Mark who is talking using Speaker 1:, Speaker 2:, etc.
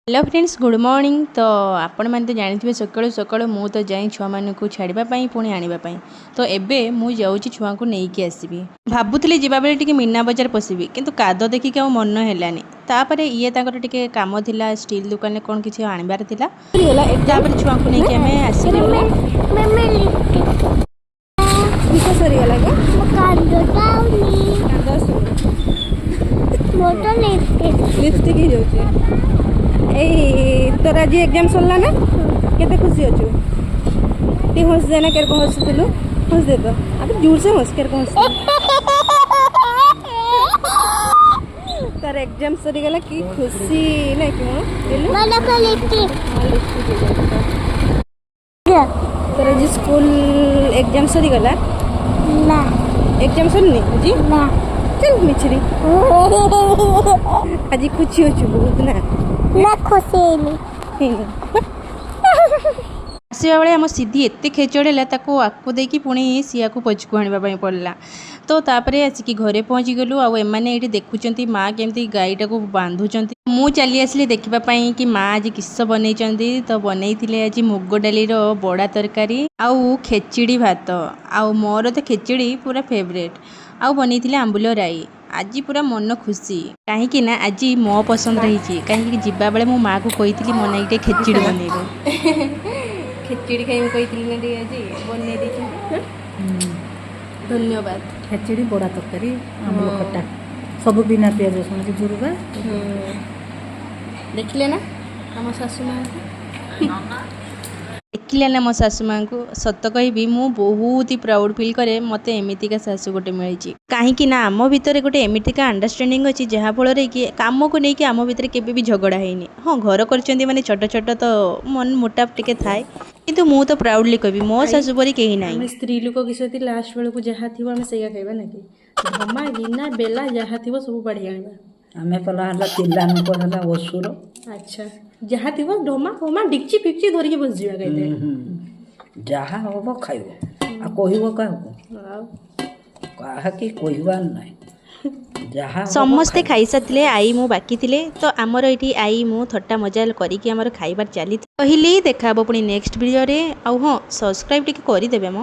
Speaker 1: Hello friends good morning. तो आपण मैंने तो जानते सकालू सकालू मु तो जाई छुआ मानक छाड़ापी पुणी आने तो एबे मु जाऊँगी छुआ को लेकिन आसबि भावुली जब बेले टी मीना बजार पशिबि किंतु काद देखिक आ मन हेलानी तापर ये टे कम थिला स्टील दुकान कौन किसी आनबार थिला छुआ को लेकिन आम आसलु
Speaker 2: लिपस्टिक ही जाऊँ तोर आज एग्जाम सरला ना केते खुशी अच्छु ती हंस देना केर को हंसुलु हंस दे तो अब जोर से हंस केर को हंस तार एग्जाम सरी गला की खुशी ना कि दिलु मला को लिपस्टिक तोर आज स्कूल एग्जाम सरी गला ना एग्जाम सरनी जी ना चल मिछरी आज खुशी अच्छु बहुत ना
Speaker 1: आसवा बेले आम सीधी एत खेचड़ेला आकु देकी पुणी सिया को पछकु आने पड़ला तो तापर आसिक घरे पहुँची गलु आने ये देखुं माँ केमती गाईटा को बांधुंट मु चली आसली देखापी कि माँ आज किस बन तो बनई आज मुग डाली बड़ा तरकारी आउ खेचड़ी भात आउ मोर तो खेचड़ी पूरा फेवरेट आउ बनई आंबुल राई आज पूरा मन खुशी कहीं ना आज मो पसंद रही कहीं जीवा बेले मो माँ को कही मन एक खेचड़ी बनइबे
Speaker 2: खेचड़ी खाई कही ना आज बन धन्यवाद
Speaker 3: खेचड़ी बड़ा तरकारी आंबुल खट्टा सब बिना प्याज रसुण की जुरुगा
Speaker 2: देखिले ना हम सासू माँ
Speaker 1: देखिले ना मो सासू माँ को सत कहि मु बहुत ही प्राउड फील करे मते एमितिका सासू गोटे मिली कहीं ना आम भितर गोटे एमितिका अंडरस्टैंडिंग अच्छी जहाँ फल कि काम को लेकिन आम भितर केबे भी झगड़ा है हाँ घर कर माने छोट छोट तो मन मोटाप टिके थाए किंतु मु तो प्राउडली कहबी मो सासू परी कहीं ना
Speaker 2: स्त्री लोक किसी लास्ट बेलू जहाँ थी आम से खाइबा ना कि धमा गिना बेला जहाँ थी सब बाढ़ी आना
Speaker 3: आमे पला हला तिल्ला न पला ओसुर
Speaker 2: अच्छा जहाँ थी ढोमा फोमा डिक्ची फिक्ची धरिकी बस जावा कहते
Speaker 3: जहाँ होबो खाइबो आ कहबो काहको काहा कि कहबार नाही
Speaker 1: समस्ते खाई सारे आई मु बाकी थिले तो आमर ये आई मु थट्टा मजा करिकी आमर खाइबार चली कहली देखा पुणी नेक्स्ट वीडियो रे आ हाँ सब्सक्राइब टिके करदेवे मो।